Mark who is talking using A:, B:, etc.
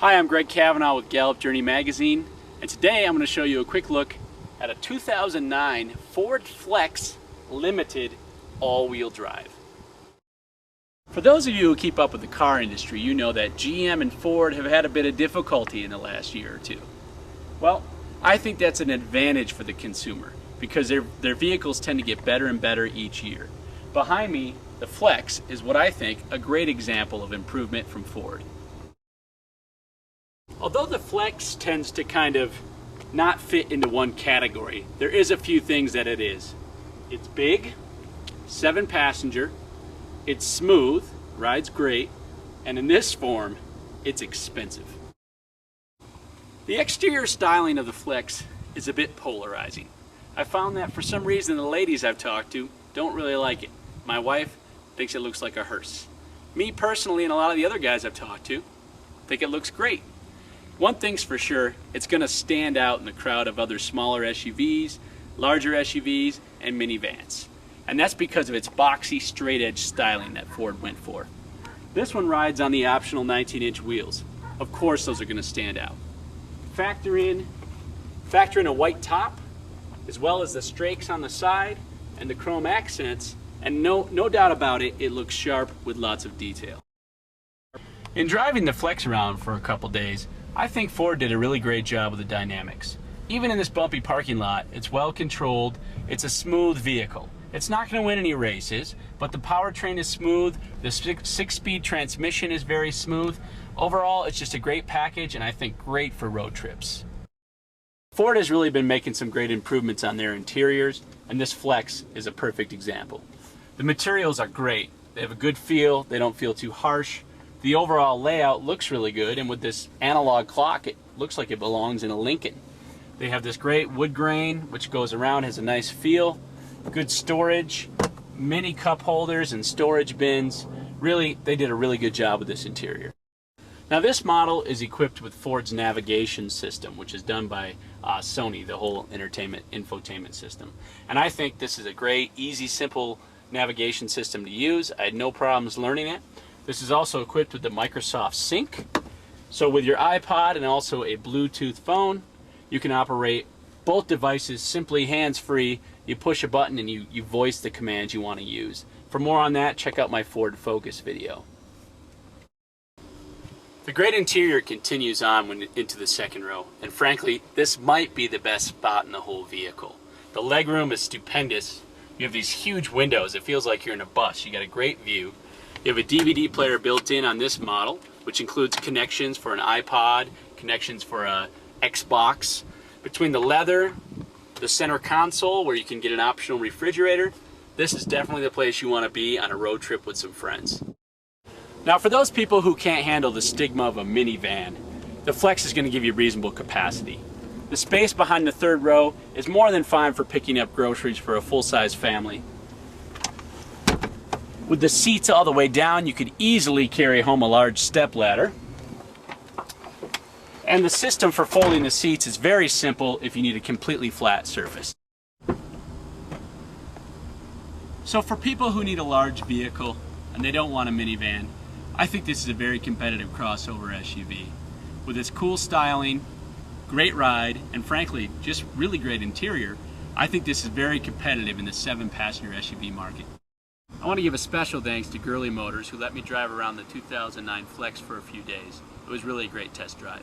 A: Hi, I'm Greg Kavanaugh with Gallup Journey Magazine, and today I'm going to show you a quick look at a 2009 Ford Flex Limited all-wheel drive. For those of you who keep up with the car industry, you know that GM and Ford have had a bit of difficulty in the last year or two. Well, I think that's an advantage for the consumer because their vehicles tend to get better and better each year. Behind me, the Flex is what I think a great example of improvement from Ford. Although the Flex tends to kind of not fit into one category, there is a few things that it is. It's big, 7-passenger, it's smooth, rides great, and in this form, it's expensive. The exterior styling of the Flex is a bit polarizing. I found that for some reason the ladies I've talked to don't really like it. My wife thinks it looks like a hearse. Me personally and a lot of the other guys I've talked to think it looks great. One thing's for sure, it's going to stand out in the crowd of other smaller SUVs, larger SUVs, and minivans. And that's because of its boxy, straight-edge styling that Ford went for. This one rides on the optional 19-inch wheels. Of course those are going to stand out. Factor in a white top, as well as the strakes on the side and the chrome accents, and no doubt about it, it looks sharp with lots of detail. In driving the Flex around for a couple days, I think Ford did a really great job with the dynamics. Even in this bumpy parking lot, it's well controlled, it's a smooth vehicle. It's not going to win any races, but the powertrain is smooth, the 6-speed transmission is very smooth. Overall, it's just a great package and I think great for road trips. Ford has really been making some great improvements on their interiors, and this Flex is a perfect example. The materials are great, they have a good feel, they don't feel too harsh. The overall layout looks really good, and with this analog clock, it looks like it belongs in a Lincoln. They have this great wood grain, which goes around, has a nice feel, good storage, mini cup holders and storage bins. Really, they did a really good job with this interior. Now this model is equipped with Ford's navigation system, which is done by Sony, the whole infotainment system. And I think this is a great, easy, simple navigation system to use. I had no problems learning it. This is also equipped with the Microsoft Sync. So with your iPod and also a Bluetooth phone, you can operate both devices simply hands-free. You push a button and you voice the commands you want to use. For more on that, check out my Ford Focus video. The great interior continues on into the second row, and frankly, this might be the best spot in the whole vehicle. The legroom is stupendous. You have these huge windows. It feels like you're in a bus. You got a great view. You have a DVD player built in on this model, which includes connections for an iPod, connections for a Xbox. Between the leather, the center console where you can get an optional refrigerator, this is definitely the place you want to be on a road trip with some friends. Now for those people who can't handle the stigma of a minivan, the Flex is going to give you reasonable capacity. The space behind the third row is more than fine for picking up groceries for a full-size family. With the seats all the way down, you could easily carry home a large stepladder. And the system for folding the seats is very simple if you need a completely flat surface. So for people who need a large vehicle and they don't want a minivan, I think this is a very competitive crossover SUV. With its cool styling, great ride, and frankly, just really great interior, I think this is very competitive in the 7-passenger SUV market. I want to give a special thanks to Girly Motors, who let me drive around the 2009 Flex for a few days. It was really a great test drive.